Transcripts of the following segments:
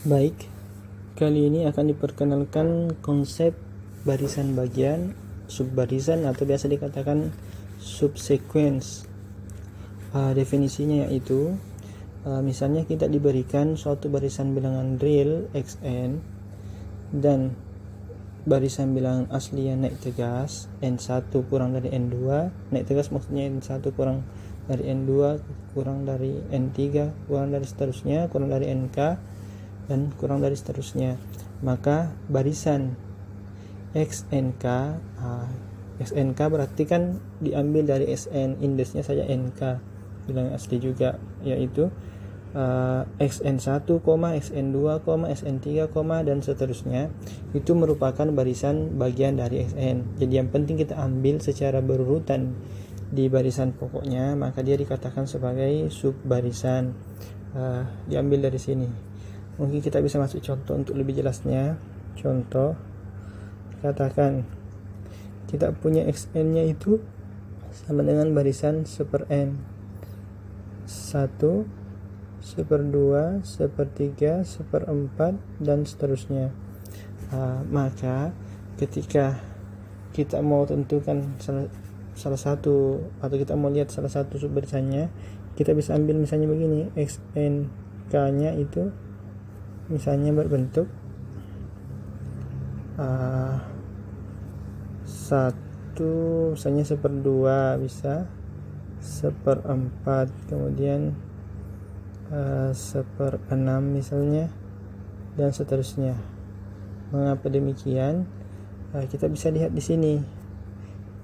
Baik, kali ini akan diperkenalkan konsep barisan bagian, subbarisan atau biasa dikatakan subsequence. Definisinya yaitu misalnya kita diberikan suatu barisan bilangan real xn dan barisan bilangan asli yang naik tegas n1 kurang dari n2. Naik tegas maksudnya n1 kurang dari n2 kurang dari n3 kurang dari seterusnya kurang dari nk dan kurang dari seterusnya. Maka barisan XNK XNK berarti kan diambil dari SN, indesnya saja NK bilangan asli juga, yaitu XN1, XN2, XN3, dan seterusnya. Itu merupakan barisan bagian dari XN. Jadi yang penting kita ambil secara berurutan di barisan pokoknya, maka dia dikatakan sebagai subbarisan. Diambil dari sini. Mungkin kita bisa masuk contoh untuk lebih jelasnya. Contoh, katakan kita punya xn nya itu sama dengan barisan 1/n, 1, 1/2, 1/3, 1/4 dan seterusnya. Maka ketika kita mau tentukan salah satu, atau kita mau lihat salah satu subbarisannya, kita bisa ambil misalnya begini, xnk nya itu misalnya berbentuk 1, misalnya 1/2, bisa 1/4, kemudian 1/6 misalnya, dan seterusnya. Mengapa demikian? Kita bisa lihat di sini.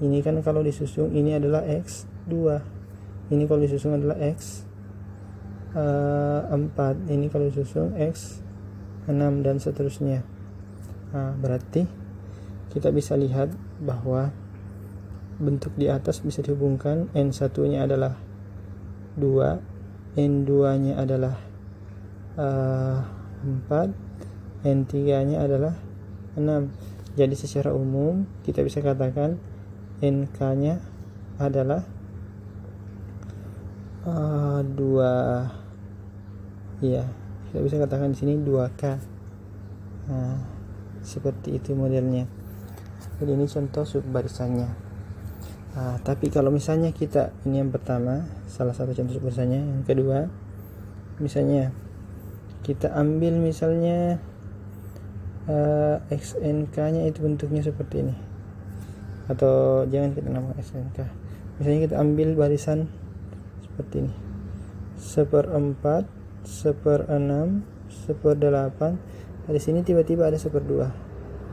Ini kan kalau disusun ini adalah x2, ini kalau disusun adalah x4, ini kalau disusun x6 dan seterusnya. Berarti kita bisa lihat bahwa bentuk di atas bisa dihubungkan. N1 nya adalah 2, N2 nya adalah 4, N3 nya adalah 6. Jadi secara umum kita bisa katakan NK nya adalah 2. Ya, kita bisa katakan di sini 2K. Seperti itu modelnya. Jadi ini contoh subbarisannya. Tapi kalau misalnya kita, ini yang pertama, salah satu contoh subbarisannya. Yang kedua, misalnya kita ambil misalnya XNK nya itu bentuknya seperti ini, atau jangan kita namakan XNK, misalnya kita ambil barisan seperti ini, 1/4, 1/6, 1/8. Di sini tiba-tiba ada 1/2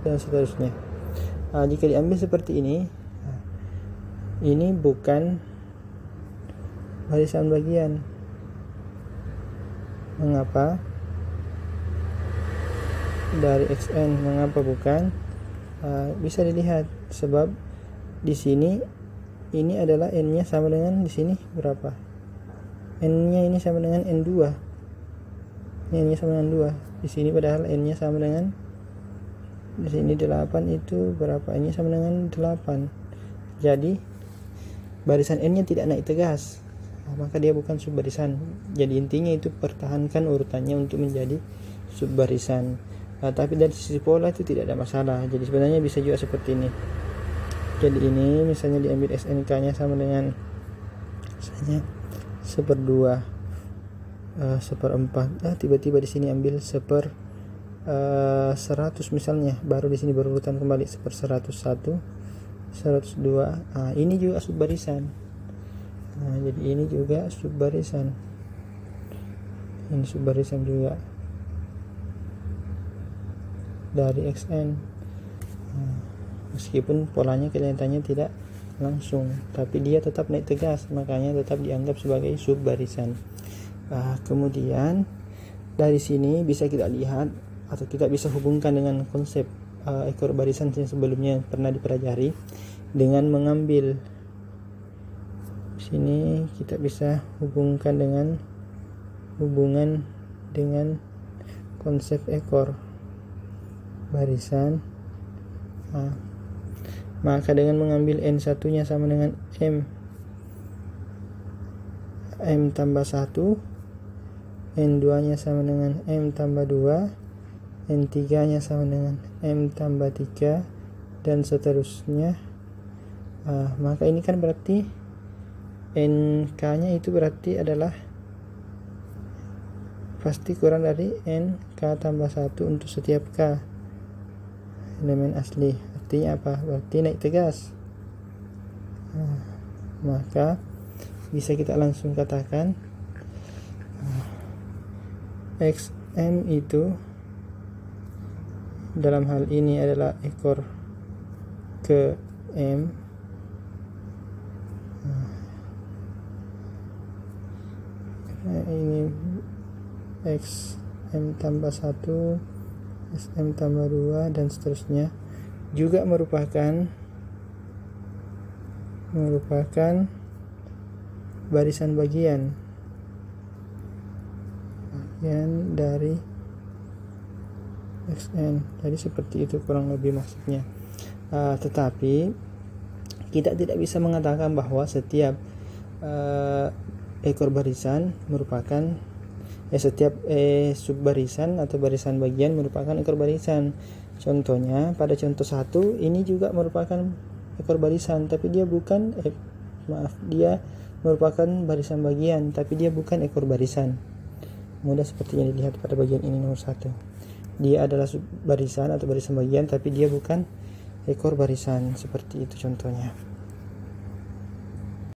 dan seterusnya. Jika diambil seperti ini bukan barisan bagian. Mengapa? Dari xn, mengapa bukan? Bisa dilihat sebab di sini ini adalah n-nya sama dengan di sini berapa? N-nya ini sama dengan n2. N-nya sama dengan 2. Di sini padahal n-nya sama dengan, di sini 8, itu berapa? N-nya sama dengan 8. Jadi barisan n-nya tidak naik tegas, maka dia bukan subbarisan. Jadi intinya itu pertahankan urutannya untuk menjadi subbarisan. Tapi dari sisi pola itu tidak ada masalah. Jadi sebenarnya bisa juga seperti ini. Jadi ini misalnya diambil SNK nya sama dengan misalnya 1/2, 1/4. Tiba-tiba di sini ambil 1/100 misalnya, baru di sini berurutan kembali 1/101, 102. Ini juga subbarisan. Jadi ini juga subbarisan. Ini subbarisan juga dari XN. Meskipun polanya kelihatannya tidak langsung, tapi dia tetap naik tegas, makanya tetap dianggap sebagai subbarisan. Kemudian dari sini bisa kita lihat, atau kita bisa hubungkan dengan konsep ekor barisan yang sebelumnya pernah dipelajari, dengan mengambil sini kita bisa hubungkan dengan konsep ekor barisan. Maka dengan mengambil N1 nya sama dengan M tambah 1, N2 nya sama dengan M tambah 2, N3 nya sama dengan M tambah 3, dan seterusnya. Maka ini kan berarti NK nya itu berarti adalah pasti kurang dari NK tambah 1 untuk setiap K elemen asli. Artinya apa? Berarti naik tegas. Maka bisa kita langsung katakan XM itu dalam hal ini adalah ekor ke M. Ini XM tambah 1, SM tambah 2, dan seterusnya, juga merupakan barisan bagian dari XN. Jadi seperti itu kurang lebih maksudnya. Tetapi kita tidak bisa mengatakan bahwa setiap ekor barisan merupakan setiap subbarisan atau barisan bagian merupakan ekor barisan. Contohnya pada contoh 1 ini juga merupakan ekor barisan, tapi dia bukan dia merupakan barisan bagian, tapi dia bukan ekor barisan. Mudah seperti yang dilihat pada bagian ini nomor 1. Dia adalah subbarisan atau barisan bagian, tapi dia bukan ekor barisan. Seperti itu contohnya.